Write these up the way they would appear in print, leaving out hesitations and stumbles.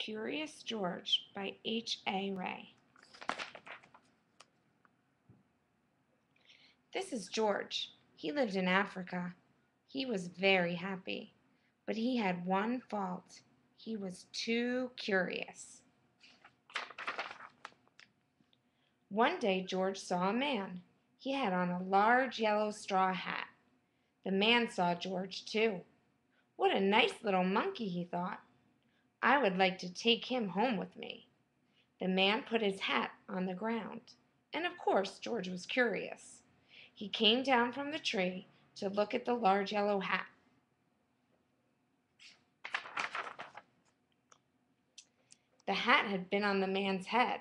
Curious George by H.A. Ray. This is George. He lived in Africa. He was very happy, but he had one fault. He was too curious. One day George saw a man. He had on a large yellow straw hat. The man saw George too. What a nice little monkey, he thought. I would like to take him home with me. The man put his hat on the ground, and of course George was curious. He came down from the tree to look at the large yellow hat. The hat had been on the man's head.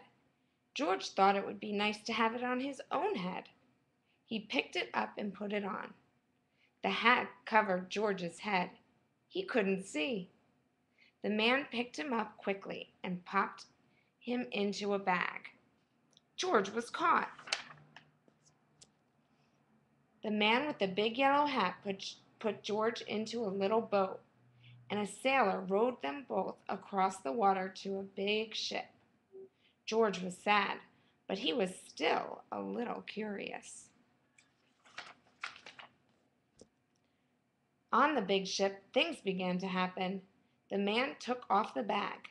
George thought it would be nice to have it on his own head. He picked it up and put it on. The hat covered George's head. He couldn't see. The man picked him up quickly and popped him into a bag. George was caught. The man with the big yellow hat put George into a little boat, and a sailor rowed them both across the water to a big ship. George was sad, but he was still a little curious. On the big ship, things began to happen. The man took off the bag.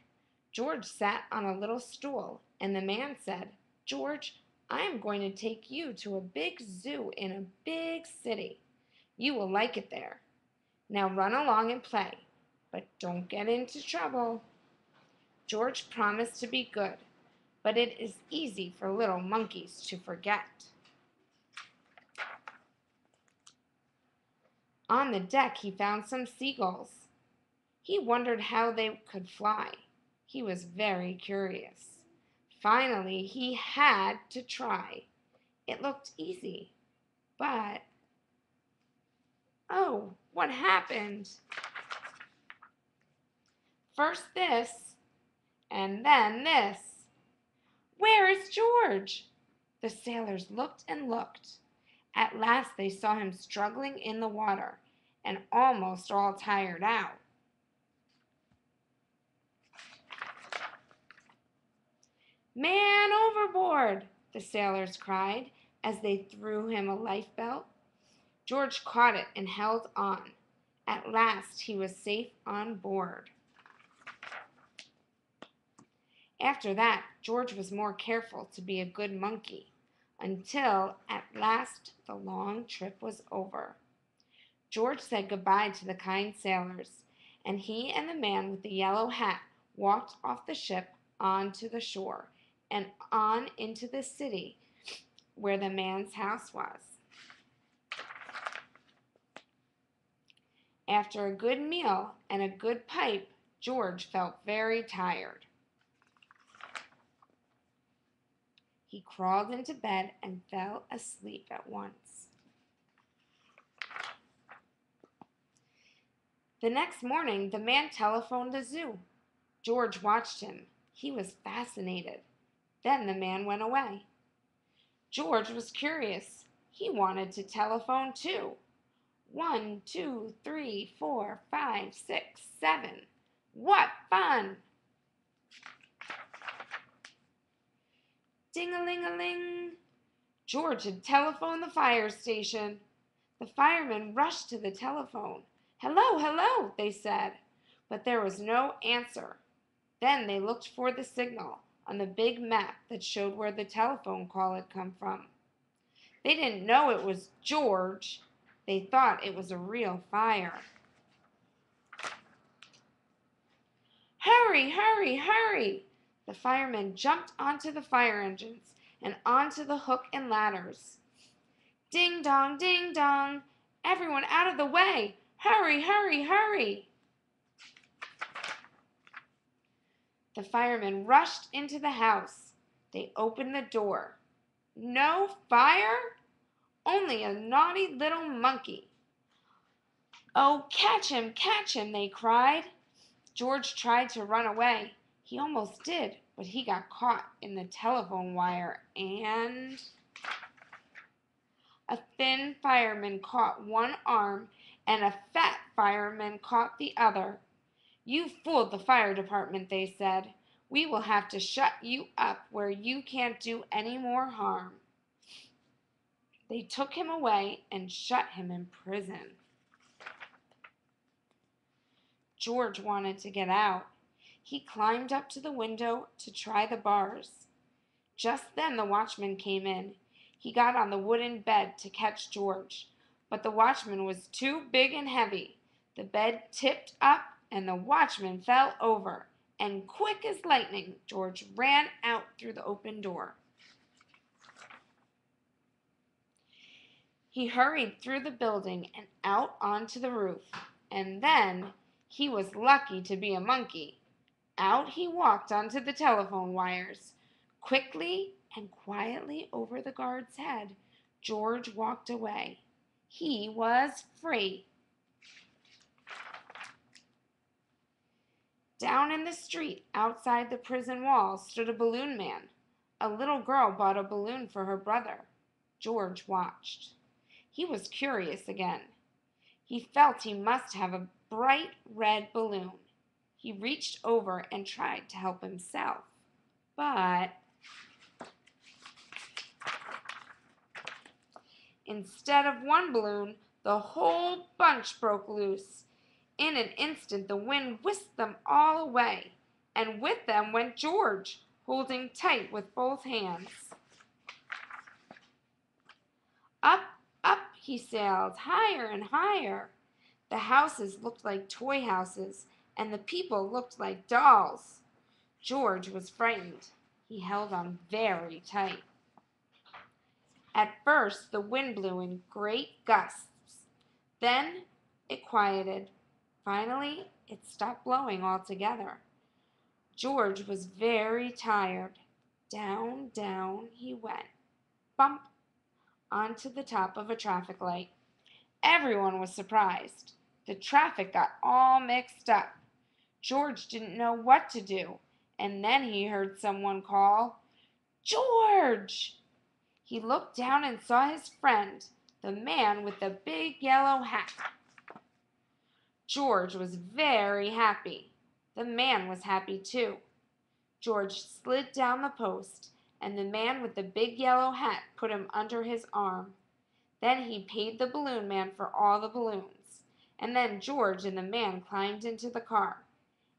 George sat on a little stool, and the man said, "George, I am going to take you to a big zoo in a big city. You will like it there. Now run along and play, but don't get into trouble." George promised to be good, but it is easy for little monkeys to forget. On the deck he found some seagulls. He wondered how they could fly. He was very curious. Finally, he had to try. It looked easy, but oh, what happened? First this, and then this. Where is George? The sailors looked and looked. At last they saw him struggling in the water and almost all tired out. "Man overboard!" the sailors cried as they threw him a lifebelt. George caught it and held on. At last he was safe on board. After that, George was more careful to be a good monkey, until at last the long trip was over. George said goodbye to the kind sailors, and he and the man with the yellow hat walked off the ship onto the shore and on into the city where the man's house was. After a good meal and a good pipe, George felt very tired. He crawled into bed and fell asleep at once. The next morning, the man telephoned the zoo. George watched him. He was fascinated. Then the man went away. George was curious. He wanted to telephone too. 1, 2, 3, 4, 5, 6, 7. What fun! Ding-a-ling-a-ling. George had telephoned the fire station. The firemen rushed to the telephone. "Hello, hello," they said, but there was no answer. Then they looked for the signal on the big map that showed where the telephone call had come from. They didn't know it was George. They thought it was a real fire. "Hurry, hurry, hurry!" The firemen jumped onto the fire engines and onto the hook and ladders. "Ding dong, ding dong! Everyone out of the way! Hurry, hurry, hurry!" The firemen rushed into the house. They opened the door. No fire? Only a naughty little monkey. "Oh, catch him, they cried. George tried to run away. He almost did, but he got caught in the telephone wire and a thin fireman caught one arm and a fat fireman caught the other. "You fooled the fire department," they said. "We will have to shut you up where you can't do any more harm." They took him away and shut him in prison. George wanted to get out. He climbed up to the window to try the bars. Just then the watchman came in. He got on the wooden bed to catch George, but the watchman was too big and heavy. The bed tipped up and the watchman fell over, and quick as lightning, George ran out through the open door. He hurried through the building and out onto the roof, and then he was lucky to be a monkey. Out he walked onto the telephone wires. Quickly and quietly over the guard's head, George walked away. He was free. Down in the street outside the prison walls stood a balloon man. A little girl bought a balloon for her brother. George watched. He was curious again. He felt he must have a bright red balloon. He reached over and tried to help himself, but instead of one balloon, the whole bunch broke loose. In an instant, the wind whisked them all away, and with them went George, holding tight with both hands. Up, up he sailed, higher and higher. The houses looked like toy houses, and the people looked like dolls. George was frightened. He held on very tight. At first, the wind blew in great gusts. Then it quieted. Finally, it stopped blowing altogether. George was very tired. Down, down he went, bump, onto the top of a traffic light. Everyone was surprised. The traffic got all mixed up. George didn't know what to do, and then he heard someone call, "George!" He looked down and saw his friend, the man with the big yellow hat. George was very happy. The man was happy too. George slid down the post, and the man with the big yellow hat put him under his arm. Then he paid the balloon man for all the balloons, and then George and the man climbed into the car,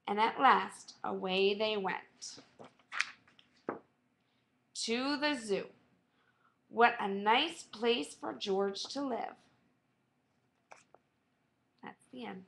and at last away they went. To the zoo. What a nice place for George to live. That's the end.